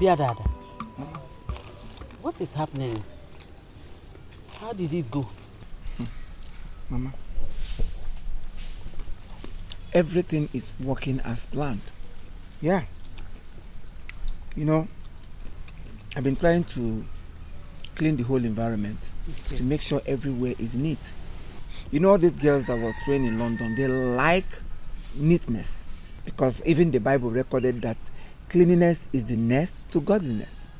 Dada. What is happening? How did it go? Mama, everything is working as planned. Yeah. You know, I've been trying to clean the whole environment to make sure everywhere is neat. You know, all these girls that were trained in London, they like neatness because even the Bible recorded that cleanliness is the next to godliness.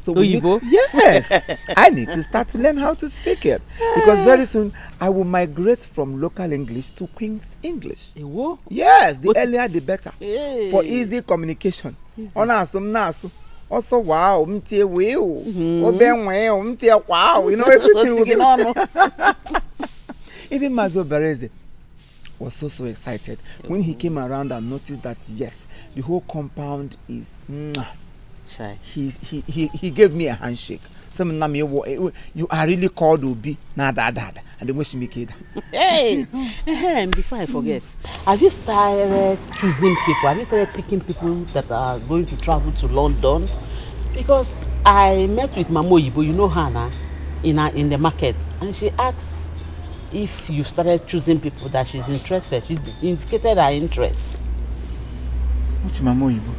So yes, I need to start to learn how to speak it because very soon I will migrate from local English to Queen's English. Yes, the earlier the better for easy communication. Also, wow, wow, you know, everything will be Even Mazo Bereze was so excited when he came around and noticed that yes, the whole compound is he gave me a handshake. Some name you are really called Obi and the wish me kid. Hey, before I forget, have you started choosing people? Have you started picking people that are going to travel to London? Because I met with Mamo Igbo, you know her now, in the market, and she asked if you started choosing people that she's interested. She indicated her interest. Which Mamo Igbo?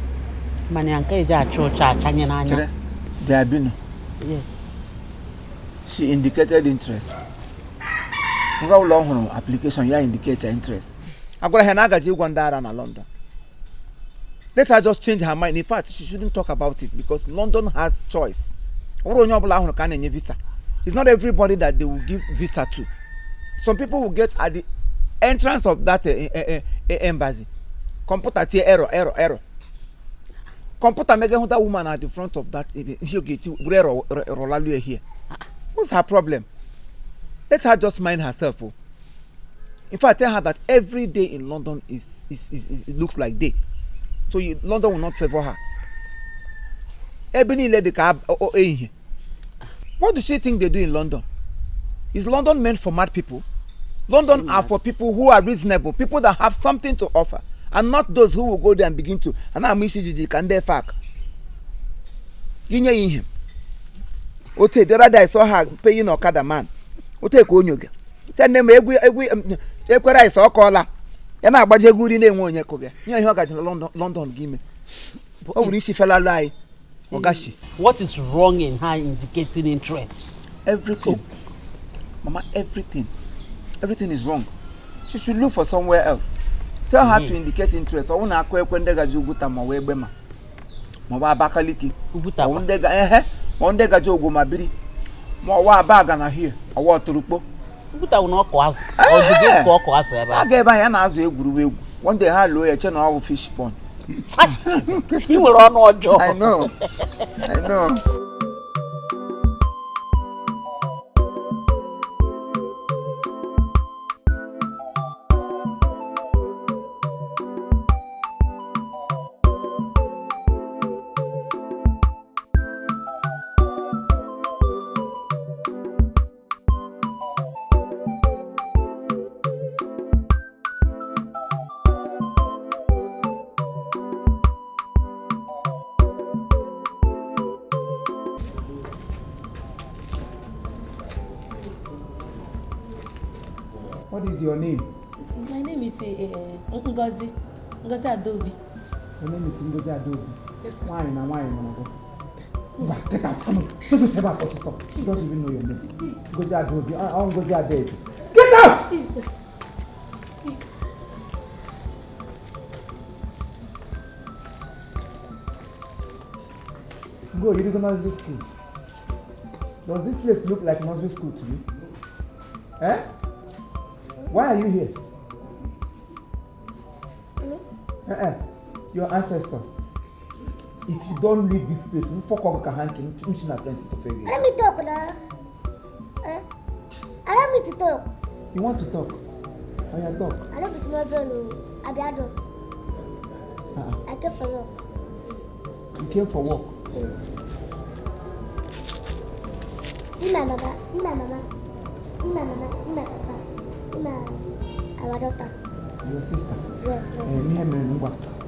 Yes. She indicated interest. How long application you indicate interest? I'm going to go to London. Let her just change her mind. In fact, she shouldn't talk about it because London has choice. It's not everybody that they will give visa to. Some people will get at the entrance of that embassy. Computer error. Computer make that woman at the front of that here. What's her problem? Let her just mind herself. In fact, tell her that every day in London is it looks like day. So London will not favor her. Ebony led the cab. What does she think they do in London? Is London meant for mad people? London are for people who are reasonable, people that have something to offer, and not those who will go there and begin to. And I'm can they fuck? Him. Ote the other I saw her paying Okada man. Ote Konyoga. Send them I saw caller. And I budget good in the one yakoga. You got London give me. Oh, this fella lie. Ogashi. What is wrong in her indicating interest? Everything. Mama, everything. Everything is wrong. She should look for somewhere else. Tell her to indicate interest. I want to acquire Kwendega Juguta Mawebema. Mawa Bakaliki. Ubuta. One day Gajo Gomabiri. Mawa Bagana here. I want to look. Ubuta will not cause. I gave my answer. One day I lawyer channel fish pond. You will run all job. I know. What is your name? My name is Ngozi Adobe. Your name is Ngozi Adobe. Yes, Why? Get out! Come on. Don't even know your name. Ngozi Adobe. I'm Ngozi Adobe. Get out! Go. You go nursery school. Does this place look like nursery school to you? Eh? Why are you here? Your ancestors. If you don't leave this place, let me talk now. Allow me to talk. You want to talk? Oh, yeah, talk. I don't be small girl. I be adult. I came for work. You came for work? See my mama. See my papa. See our daughter. Your sister? Yes, my sister.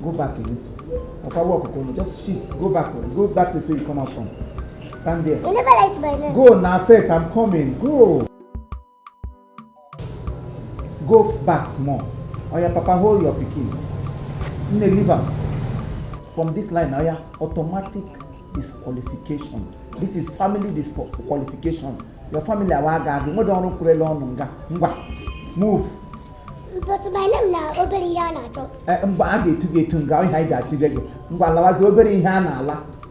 Go back a little. Just shift. Go backward. Go that place where you come out from. Stand there. You never liked my name. Go now first. I'm coming. Go. Go back small. Or your papa hold your pikin. In the liver. From this line now, automatic disqualification. This is family disqualification. Your family are move. But my name now, Oberiana.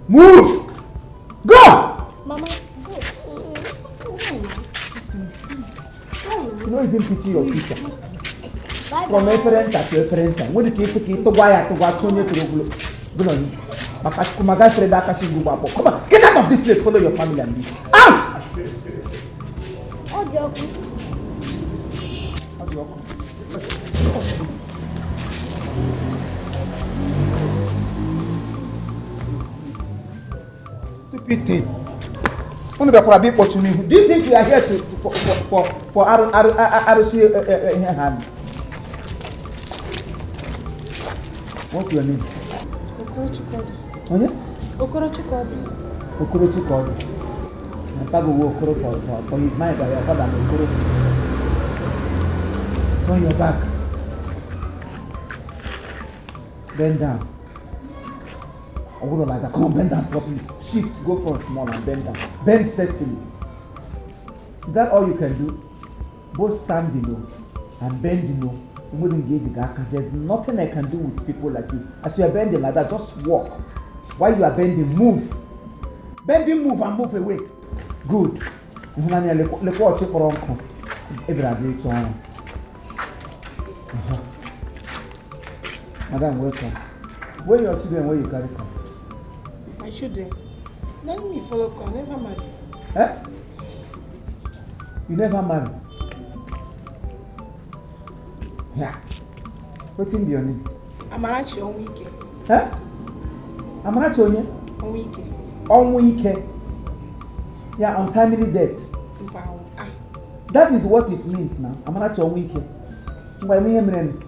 Move! Go! Mama. You don't even pity your teacher. Bye From bye. reference to reference. When you keep to wire to watch on your go. Come on, get out of this place. Follow your family and leave. Out! Oh, joke. Stupid thing. Do you think we are here for RC hand? What's your name? Okorochukwu. My father will Okoro for his mind, but your father will Okoro. Turn your back. Bend down. I wouldn't like that. Come on, bend down properly. Shift, go for a small and bend down. Bend sexily. Is that all you can do? Both stand, and bend, You wouldn't engage the guy. There's nothing I can do with people like you. As you are bending like that, just walk. While you are bending, move. Bending, move and move away. Good. Let's watch it for uncle. Madam, welcome. Where your children, where you carry come? My children. Let me follow come. Never marry. Eh? You never marry? Yeah. What's in your name? Amarachi Onwike. Eh? Amarachi Onye? Onwike. Onwike. Yeah, untimely death. That is what it means now. Amarachi Onwike. Why me hearing?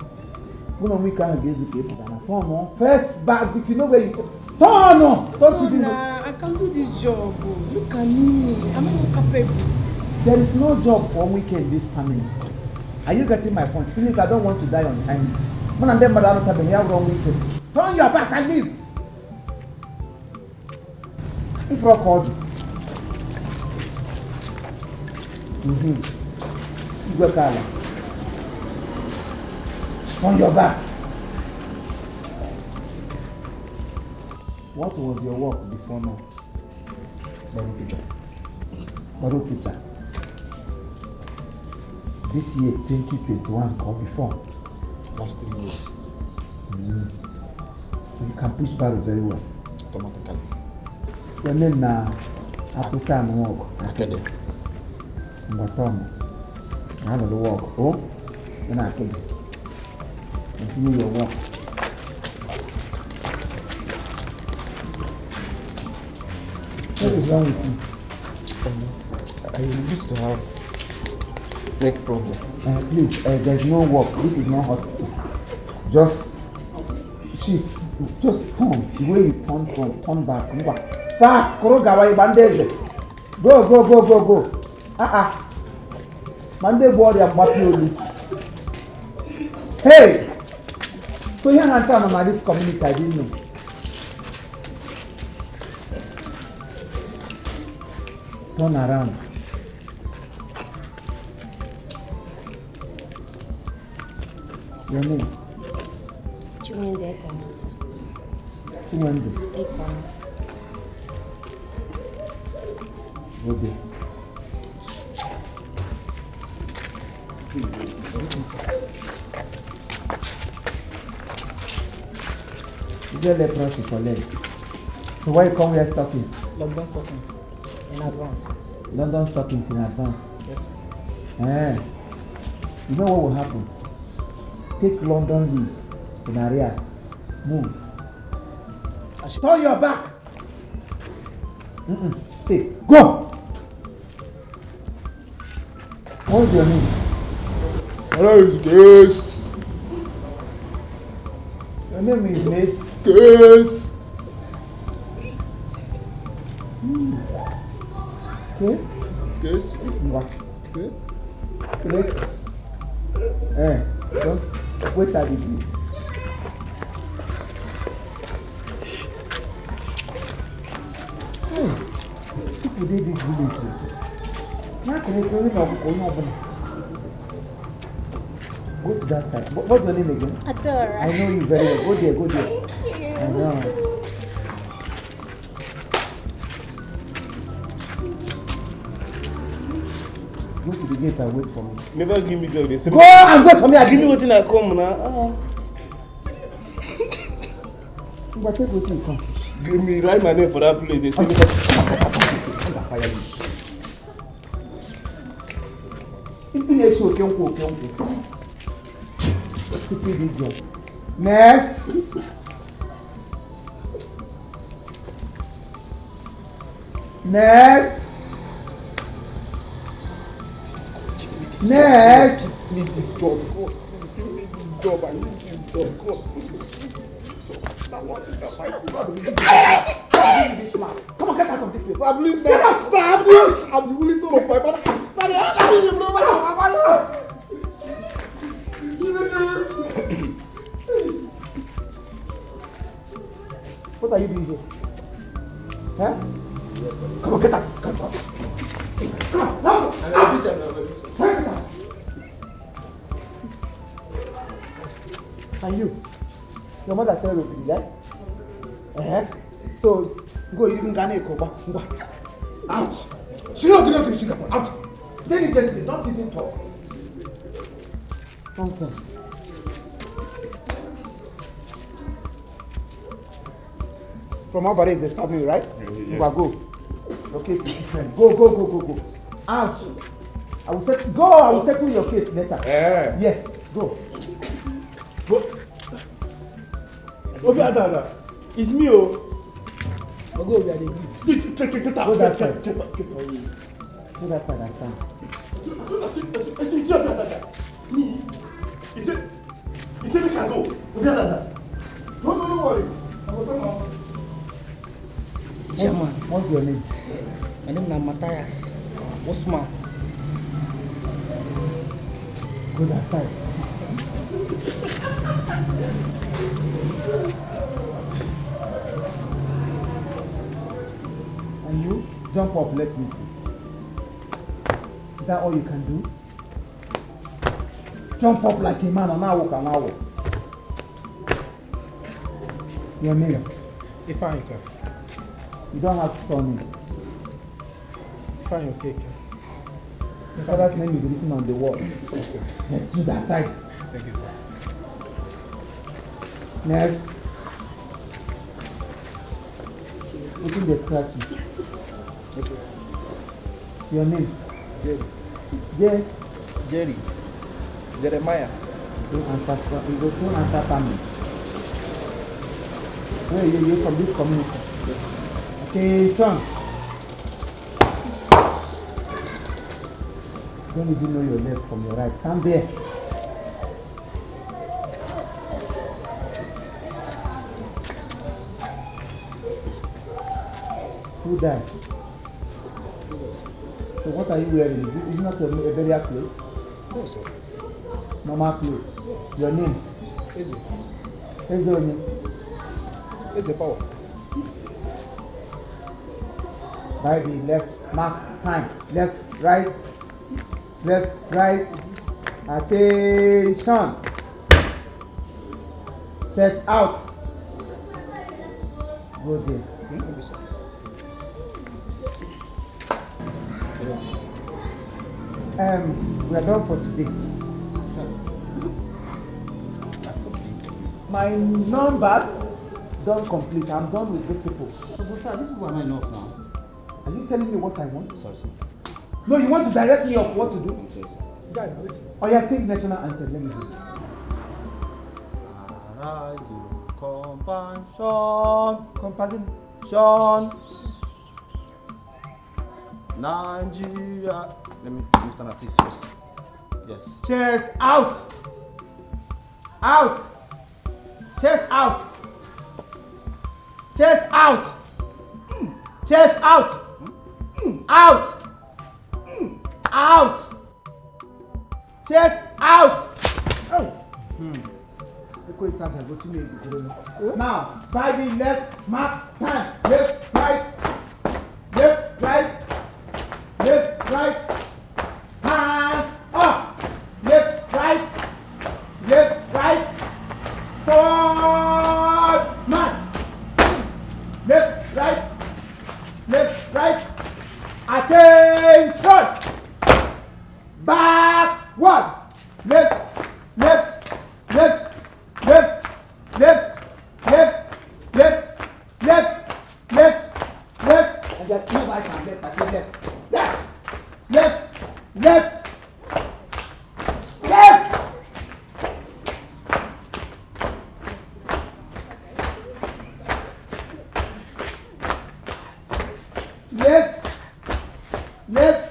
We don't week against the people. First back, if you know where you turn on. Don't you do? I can do this job. Look at me. I'm not capable. There is no job for weekend in this family. Are you getting my point? Please, I don't want to die on time. When I'm there, madam, have been here wrong weekend. Turn your back and leave. If I called you. You go Carla. On your back. What was your work before now? Baruch. This year, 2021, or before? Last 3 years. So you can push Baruch very well. Automatically. Your name now, Apusa and work. Academy. Mbatom. I have to work. Oh? Then I can. Continue your work. What is wrong with you? I used to have neck problem. Please, there's no work. This is not hospital. Just shift. Just turn. The way you turn from, turn back. Move back. Fast. Korogawa bandage. Go. Mande body and mapioli. Hey! So here and time on this community, I didn't know. Turn around. Your name? Chimende Ekona. Chimende. Ekona. Okay. You get leprosy for leg. So why you come wear stockings? London stockings. In advance. London stockings in advance. Yes. You know what will happen? Take London leave in arrears. Move. Turn your back. Stay. Go. What's your name? Hello, yes. Your name is Miss? Case. Okay. Case. What? Okay. Yes. Just wait at the gate. People did this village. Now can you go to that side. What's your name again? Adora. I know you very well. Go there, go there. Thank you. I know. Go to the gate and wait for me. Never give me joy. They say, Go and wait for me. I give me what I come now. But take what you come. Give me write my name for that place. They say, Stupid idiot. Next. Next. Next. need this job. God, give me this job. I need this job. God, Come on, get out of this place. Sir, please, man. Sir, please. I'm the only son of my father. Sir, I need to know my father. What are you doing here? Huh? Come on, get out. Come on. Come on, now. And you? Your mother said repeat, right? So, go, you can get a cover. Go. Out. She don't give this sugar. Out. Diligently, don't even talk. Nonsense. From our body is disturbing you, right? Yes. Go. Okay, go. Out. I will settle your case later. Yeah. Yes, go. Okay, Ada. It's me, oh. I'll go over the gate. Get out. Go that side. Get Go that side, I stand. It's a can go. Okay, Ada. No worry. I will come out. Chairman, What's your name? my name is Matthias Osman. Go that side. And you jump up, let me see. Is that all you can do? Jump up like a man on our walk. Your name? Fine, sir. You don't have surname. Fine, okay. Your father's name is written on the wall. Yes, sir. Let's do that side. Thank you, sir. Next. Open the scratching. Okay. Your name? Jerry. Yeah. Jeremiah. Don't answer family. Where are you? You're from this community? Yes. Okay, son. Don't even know your left from your right. Stand there. Who dies? So what are you wearing? Is it not a burial clothes? No, sir. Normal clothes. Your name? Easy. What's your name? Easy power. By the left, mark time. Left, right. Attention. Chest out. Go there. Thank you, sir. We are done for today. My numbers don't complete. I'm done with these people. But sir, these people are not enough now. Are you telling me what I want? Sorry, sir. No, you want to direct me of what to do? Sorry, sir. Oh, yeah, sing national anthem. Let me do it. Arise, compassion. Sean. Nigeria. Let me stand at this first. Yes. Chest out. Out. Chest out. Chest out. Chest out. Out. Out. Chest out. Now, by the left mark time. Left, right. Left, right. Left, right. Hands up. Left, right. Left, right. Forward march. Left, right. Left, right. Attention. Backward. Left, left, left, left, left, left, left, left, left, left. And then two right and left. I say left, left, left, left, left. Left, left.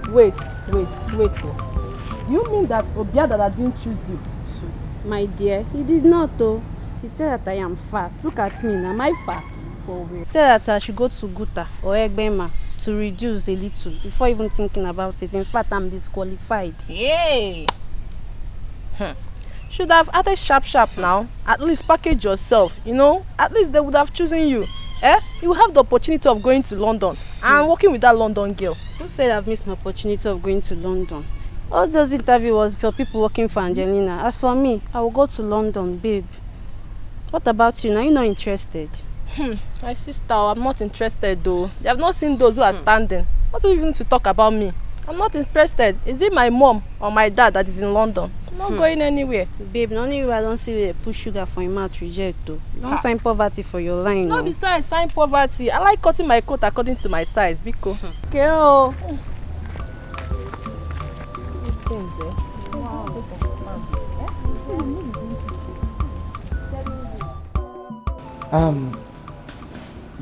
Wait. Do you mean that Obiadada didn't choose you? My dear, he did not though. He said that I am fat. Look at me now, my fat. He said that I should go to Guta or Egbema to reduce a little before even thinking about it. In fact, I'm disqualified. Yay! Should have added sharp now. At least package yourself, you know. At least they would have chosen you. You have the opportunity of going to London and working with that London girl. Who said I've missed my opportunity of going to London? All those interviews was for people working for Angelina. As for me, I will go to London, babe. What about you? Now you're not interested. My sister, I'm not interested though. They have not seen those who are standing. Not even to talk about me. I'm not interested. Is it my mom or my dad that is in London? I'm not going anywhere. Babe, not only I don't see they put sugar for your mouth reject though. Don't sign poverty for your line. No, besides sign poverty. I like cutting my coat according to my size. Biko. Okay, oh.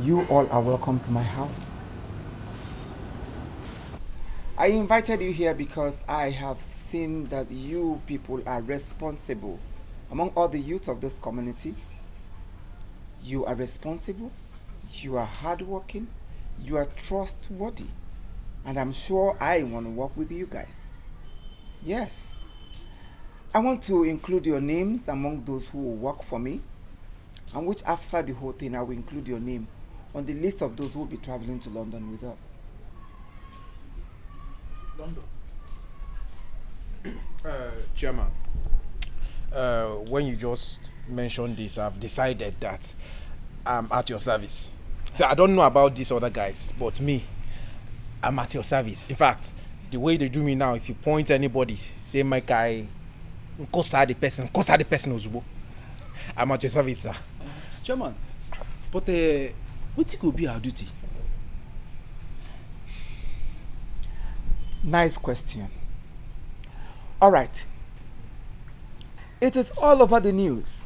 You all are welcome to my house. I invited you here because I have seen that you people are responsible. Among all the youth of this community, you are responsible, you are hardworking, you are trustworthy, and I'm sure I want to work with you guys. Yes. I want to include your names among those who will work for me, and which after the whole thing, I will include your name on the list of those who will be traveling to London with us. London. Chairman, when you just mentioned this, I've decided that I'm at your service. So I don't know about these other guys, but me, I'm at your service. In fact, the way they do me now, if you point anybody, say my guy, kosa the person Ozubo. I'm at your service, sir. Chairman, but what could be our duty? Nice question. All right. It is all over the news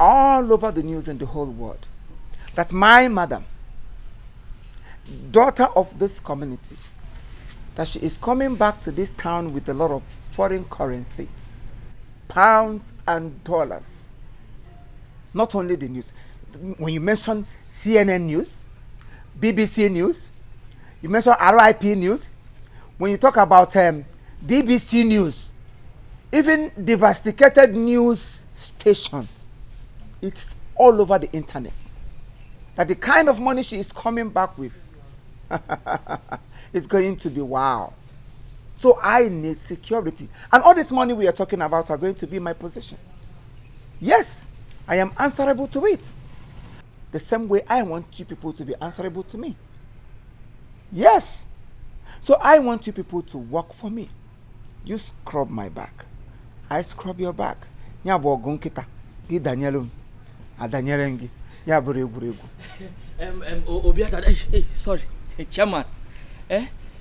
in the whole world, that my madam, daughter of this community, that she is coming back to this town with a lot of foreign currency, pounds and dollars. Not only the news. When you mention CNN News, BBC News, you mention RIP News, when you talk about DBC News, even devastated news station, it's all over the internet. That the kind of money she is coming back with is going to be wow. So I need security. And all this money we are talking about are going to be my possession. Yes, I am answerable to it. The same way I want you people to be answerable to me. Yes. So I want you people to work for me. You scrub my back. I scrub your back. Nyabo gunkita. Gi Danielum. Adanyerengi. Nyabo regu. Obiadada, hey, sorry. Hey, Chairman.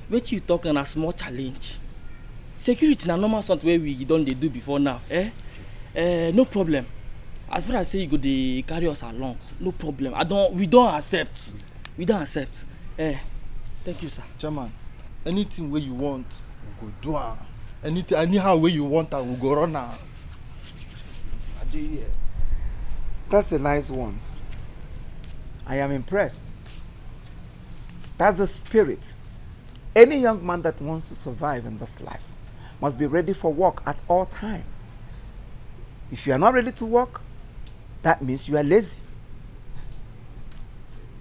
What you talking a small challenge? Security na normal something where we don't do before now. No problem. as far as say you go dey carry us along, no problem. We don't accept. We don't accept. Thank you, sir. Chairman, anything where you want, we go do am. Anyhow where you want, we go run am. That's a nice one. I am impressed. That's the spirit. Any young man that wants to survive in this life must be ready for work at all times. If you are not ready to work, that means you are lazy.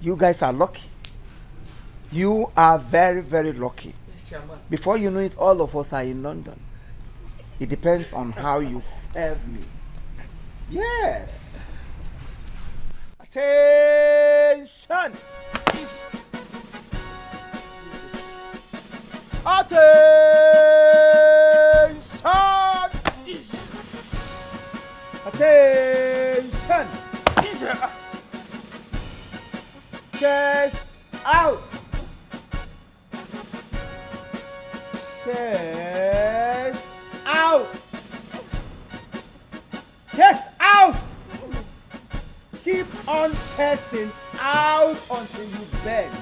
You guys are lucky. You are very, very lucky. Before you know it, all of us are in London. It depends on how you serve me. Yes. Attention. Attention. Attention. Chest out. Chest out. Chest out. Keep on testing out until you bend.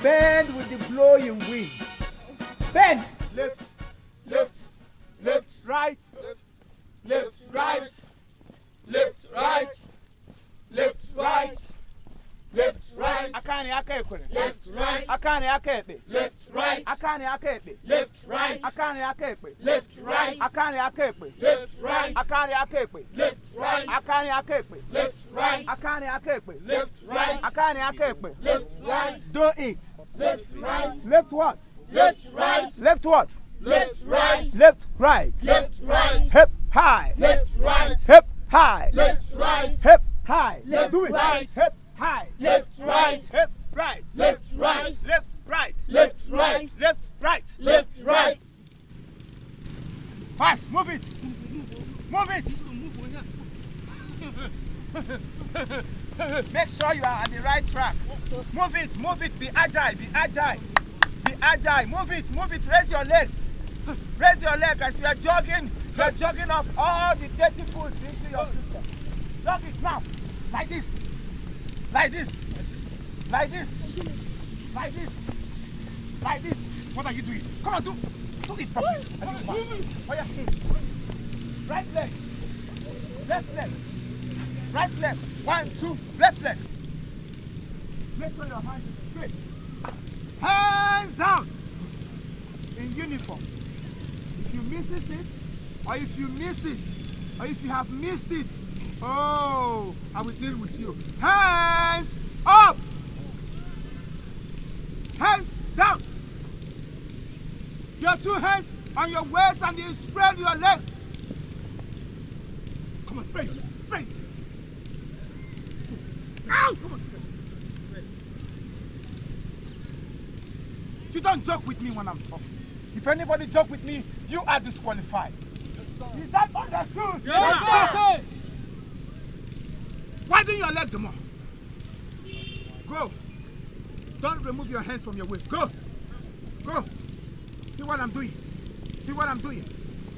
Bend with the blowing wind. Bend. Left, left, left, right, left, right, left, right, left, right, left, right. Akani akekwe. Left, right. Akani akekwe. Left, right. Akani akekwe. Left, right. Akani akekwe. Left, right. Akani akekwe. Left, right. Akani akekwe. Left, right. Akani akekwe. Left, right. Akani akekwe. Left, right. Akani akekwe. Left, right. Do it. Left, right. Left what? Left, right. Left what? Left, right. Left, right. Left, right. Hip high. Left, right. Hip high. Left, right. Hip high. Left, do it. Right. Hip high. Left, right. Hip right. Left, right. Left, right. Left, right. Left, right. Left, right. Fast, move it. Move it. Make sure you are at the right track. Move it, be agile, be agile. Be agile, move it, raise your legs. Raise your leg as you are jogging off all the dirty food into your system. Jog it now, like this, like this, like this, like this, like this. What are you doing? Come on, do it properly. Oh yeah, right leg, left leg, right leg, 1, 2, left leg. Make sure your hands are straight. Hands down. In uniform. If you miss it, or if you miss it, or if you have missed it, oh, I will deal with you. Hands up. Hands down. Your 2 hands on your waist and you spread your legs. Come on, spread. Ow! Come on. You don't joke with me when I'm talking. If anybody joke with me, you are disqualified. Is that understood? Yes, sir. Widen your leg more. Go. Don't remove your hands from your waist. Go. Go. See what I'm doing. See what I'm doing.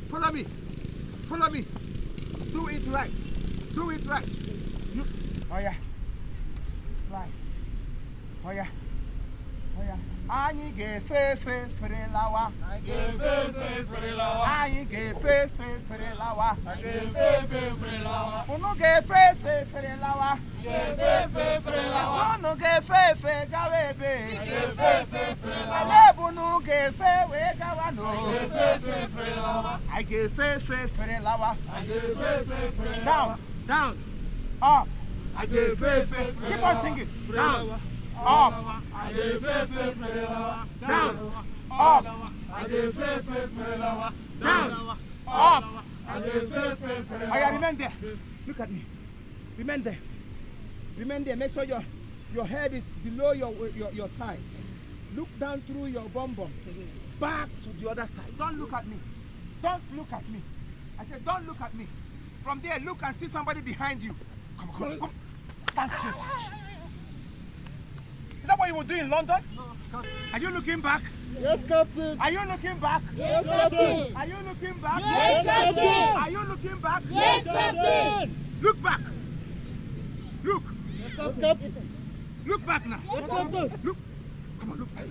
Follow me. Follow me. Do it right. Do it right. Oh yeah. Right. Oh yeah. Oh yeah. Anyị ga-efe fere lawa. Anyị ga-efe fere lawa. Anyị ga-efe fere lawa. Anyị ga-efe fere lawa. Unu ga-efe fere lawa. Ga-efe fere lawa. Unu ga-efe gawa ebe. Ga-efe fere lawa. Unu ga-efe we gawa no. Ga-efe fere lawa. Anyị ga-efe fere lawa. Anyị ga-efe fere lawa. Down. Up. Anyị ga-efe. Keep on singing. Down. Up. Down. Up. Down. Up. Oh yeah, remain there. Look at me. Remain there. Remain there. Make sure your head is below your thighs. Look down through your bum. Back to the other side. Don't look at me. Don't look at me. I said don't look at me. From there, look and see somebody behind you. Come. Stand straight. Is that what you will do in London? Are you looking back? Yes, Captain. Are you looking back? Yes, Captain. Are you looking back? Yes, Captain. Are you looking back? Yes, Captain. Look back. Look. Yes, Captain. Look back now. Yes, Captain. Look. Come on, look back. Are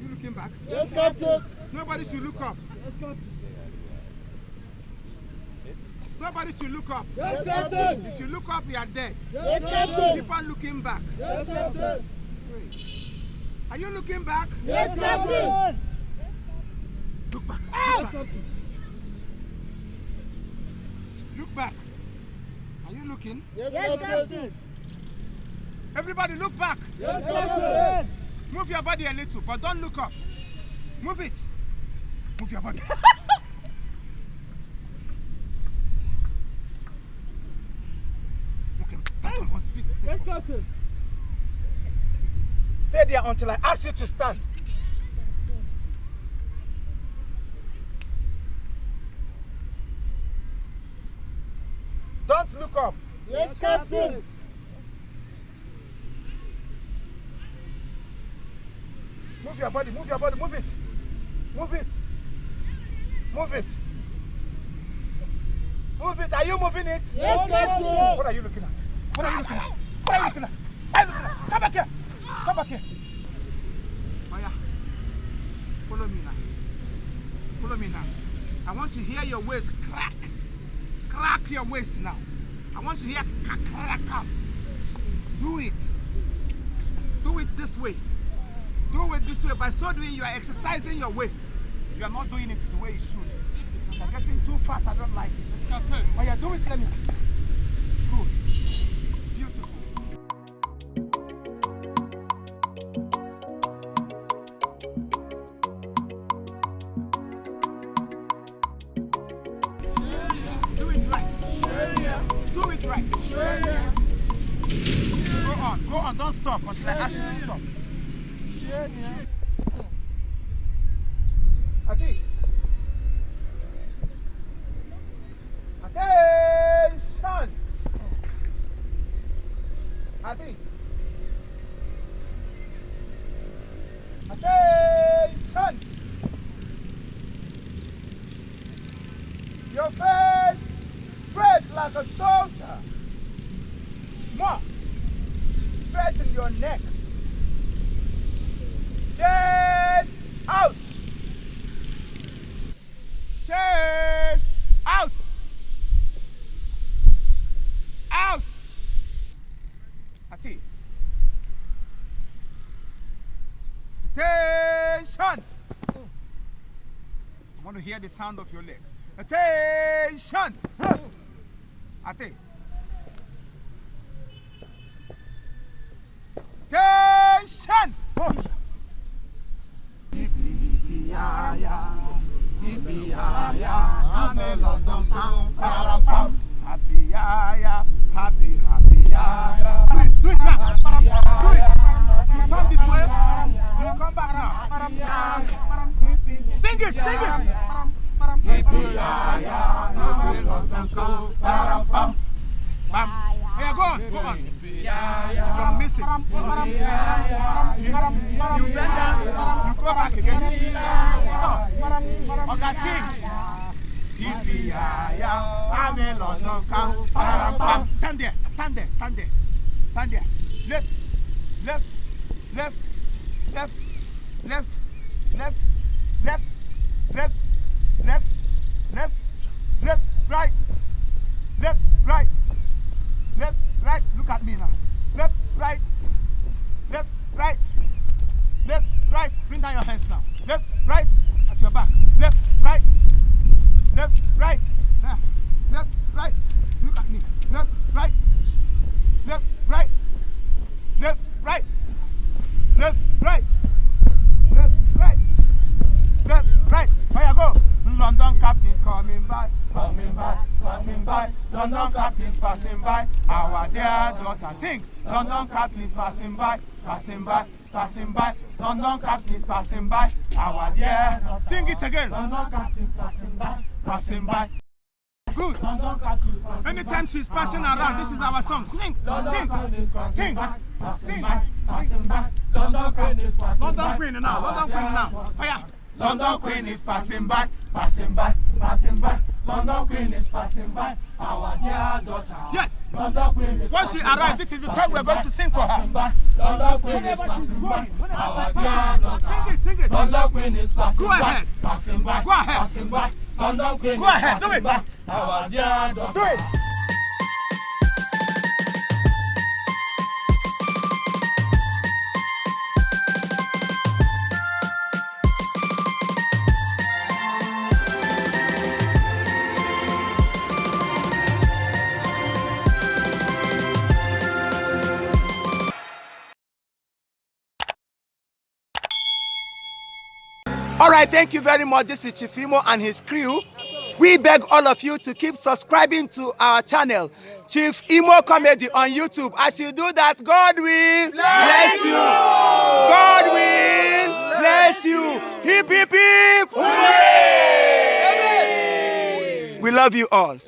you looking back? Yes, Captain. Nobody should look up. Yes, Captain. Nobody should look up. Yes, Captain. If you look up, you are dead. Yes, Captain. Keep on looking back. Yes, Captain. Are you looking back? Yes, Captain. Look back. Yes, Captain. Look back. Are you looking? Yes, Captain. Everybody look back. Yes, Captain. Move your body a little, but don't look up. Move it. Move your body. Okay, stand on one feet. Yes, Captain. Stay there until I ask you to stand. Don't look up. Yes, Captain. Move your body, move your body, move it. Move it. Move it. Move it. Are you moving it? Yes, Captain. What are you looking at? What are you looking at? What are you looking at? What are you looking at? Come back here. Come back here. Oh yeah. Follow me now. Follow me now. I want to hear your waist crack. Crack your waist now. I want to hear crack. Do it. Do it this way. Do it this way. By so doing, you are exercising your waist. You are not doing it the way you should. You're getting too fat. I don't like it. Oh yeah, do it. Let me. Good. Beautiful. Do it right. Do it right. Go on. Don't stop until I ask you to stop. Adi. Attention. Adi. Attention. Your face straight like a soldier. More. Straighten your neck. Chest out. Chest out. Out. At this. Attention. I want to hear the sound of your leg. Attention. At this. Attention. I'm a London sound. Happy happy do it now. Do it. You turn this way. You come back now. Sing it. I'm a London sound. Hey, go on. You don't miss it. You bend down, you go back again. Stop. Okay, sing. I'm a London cow. Stand there. Left, right. Right, look at me now. Left, right. Bring down your hands now. Left, right, at your back. Left, right. Now, left, right. Look at me. Left, right. Where you go? London Captain coming by. London Captain's passing by. Our dear daughter sing. London Captain's passing by. London Captain's passing by. Our dear. Sing it again. London Captain's passing by. Good. Anytime she's passing around, this is our song. Sing. Sing. London Queen now. Oh yeah. London Queen is passing by. London Queen is passing by. Our dear daughter. Yes. Once she arrives, this is the song we're going to sing for her. London Queen is passing by. Our dear daughter. Sing it. London Queen is passing by. Go ahead. Go ahead. London Queen. Go ahead. Do it. Our dear daughter. Do it. All right, thank you very much. This is Chief Imo and his crew. We beg all of you to keep subscribing to our channel, Chief Imo Comedy on YouTube. As you do that, God will bless you. God will bless you. Hip, hip, hip. Hooray! We love you all.